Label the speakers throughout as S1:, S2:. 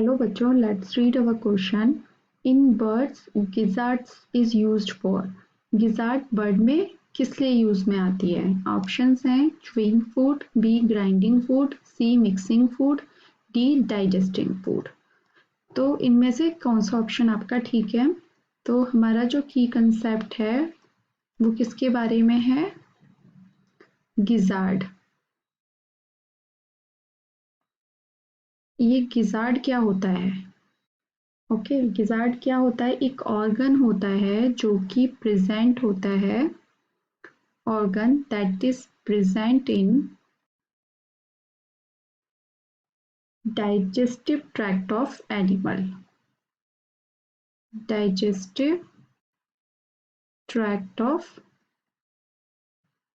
S1: Hello बच्चों, let's read our question. In birds gizzards is used for. Gizzard bird में किस लिए use में आती है? ऑप्शंस हैं chewing food, B grinding food, C mixing food, D digesting food. तो इनमें से कौन सा ऑप्शन आपका ठीक है? तो हमारा जो की कंसेप्ट है वो किसके बारे में है? गिजार्ड। ये गिजार्ड क्या होता है? ओके, गिजार्ड क्या होता है? एक ऑर्गन होता है जो कि प्रेजेंट होता है, organ that is present in digestive tract of animal. Digestive tract of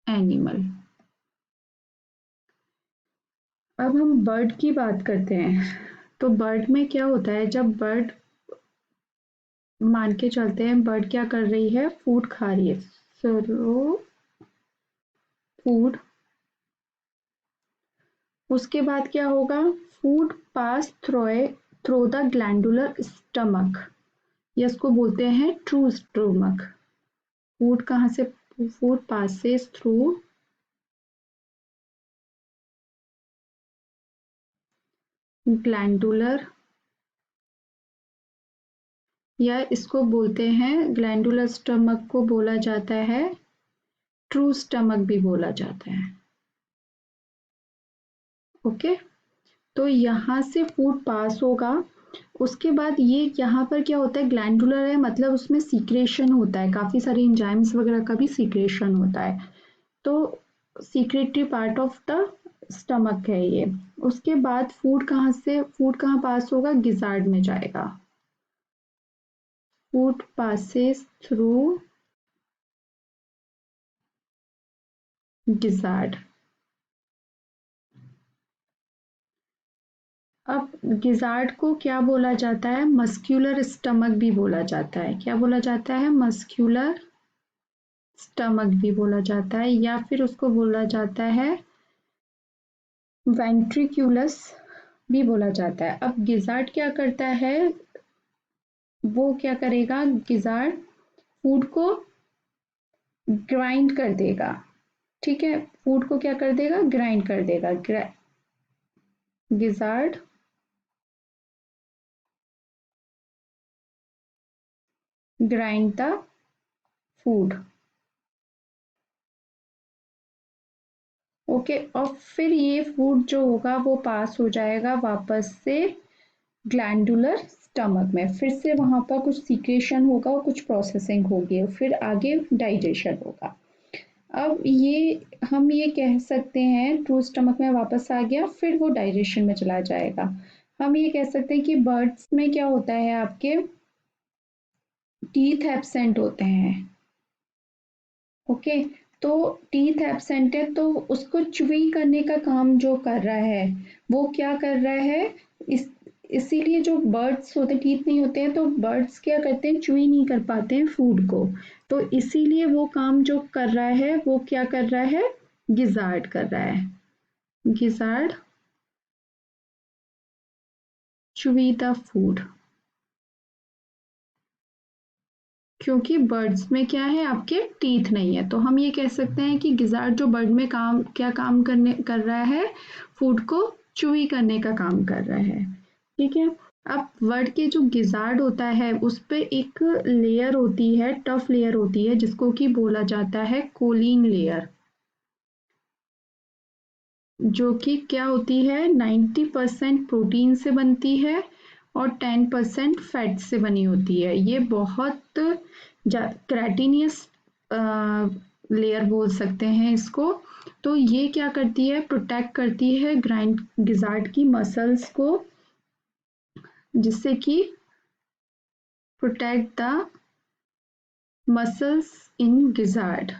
S1: animal. अब हम बर्ड की बात करते हैं। तो बर्ड में क्या होता है? जब बर्ड, मान के चलते हैं बर्ड क्या कर रही है? फूड खा रही है, सो फूड। उसके बाद क्या होगा? Food pass through the glandular stomach, इसको बोलते हैं ट्रू स्टोमक। फूड कहाँ से? फूड पासेस थ्रू ग्लैंडुलर, या इसको बोलते हैं ग्लैंडुलर स्टमक को बोला जाता है ट्रू स्टमक भी बोला जाता है। ओके, तो यहाँ से फूड पास होगा। उसके बाद ये यहाँ पर क्या होता है? ग्लैंडुलर है, मतलब उसमें सीक्रेशन होता है, काफी सारे एंजाइम्स वगैरह का भी सीक्रेशन होता है। तो secretory part of the stomach है ये। उसके बाद फूड कहाँ पास होगा? गिजार्ड में जाएगा। Food passes through gizzard. अब गिजार्ड को क्या बोला जाता है? मस्क्यूलर स्टमक भी बोला जाता है। क्या बोला जाता है? मस्क्यूलर स्टमक भी बोला जाता है, या फिर उसको बोला जाता है वेंट्रिक्यूलस भी बोला जाता है। अब गिजार्ड क्या करता है? वो क्या करेगा? गिजार्ड फूड को ग्राइंड कर देगा। ठीक है, फूड को क्या कर देगा? ग्राइंड कर देगा। Gizzard grind the food. Okay, और फिर ये फूड जो होगा वो पास हो जाएगा वापस से ग्लैंडुलर स्टमक में। फिर से वहां पर कुछ सीक्रेशन होगा और कुछ प्रोसेसिंग होगी, फिर आगे डाइजेशन होगा। अब ये हम ये कह सकते हैं ट्रू स्टमक में वापस आ गया, फिर वो डाइजेशन में चला जाएगा। हम ये कह सकते हैं कि बर्ड्स में क्या होता है? आपके टीथ एब्सेंट होते हैं। ओके, तो टीथ एब्सेंट है तो उसको च्यूइंग करने का काम जो कर रहा है वो क्या कर रहा है? इस इसीलिए जो बर्ड्स होते हैं, टीथ नहीं होते हैं, तो बर्ड्स क्या करते हैं? च्यूई नहीं कर पाते हैं फूड को। तो इसीलिए वो काम जो कर रहा है वो क्या कर रहा है? गिजार्ड कर रहा है। Gizzard chewy the food. क्योंकि बर्ड्स में क्या है? आपके टीथ नहीं है, तो हम ये कह सकते हैं कि गिजार्ड जो बर्ड में काम कर रहा है? फूड को चूई करने का काम कर रहा है। ठीक है, अब वर्ड के जो गिजार्ड होता है उस पे एक लेयर होती है, टफ लेयर होती है, जिसको कि बोला जाता है कोलिन लेयर, जो कि क्या होती है? 90% प्रोटीन से बनती है और 10% फैट से बनी होती है। ये बहुत क्रेटिनियस लेयर बोल सकते हैं इसको। तो ये क्या करती है? प्रोटेक्ट करती है ग्राइंड गिजार्ड की मसल्स को, जिससे कि protect the muscles in gizzard.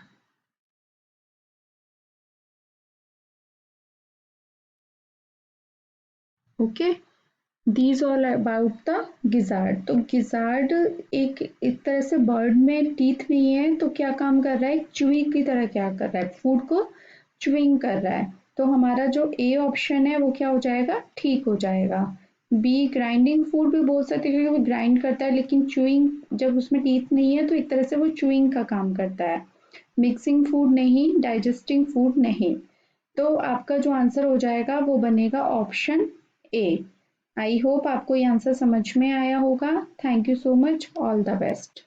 S1: Okay, these all about the gizzard. तो गिजार्ड एक तरह से बर्ड में टीथ नहीं है तो क्या काम कर रहा है? च्यूइंग की तरह क्या कर रहा है? फूड को च्यूइंग कर रहा है। तो हमारा जो ए ऑप्शन है वो क्या हो जाएगा? ठीक हो जाएगा। बी ग्राइंडिंग फूड भी बोल सकते हैं क्योंकि वो ग्राइंड करता है, लेकिन चूइंग जब उसमें टीथ नहीं है तो एक तरह से वो चूइंग का काम करता है। मिक्सिंग फूड नहीं, डाइजेस्टिंग फूड नहीं। तो आपका जो आंसर हो जाएगा वो बनेगा ऑप्शन ए। आई होप आपको ये आंसर समझ में आया होगा। Thank you so much, all the best.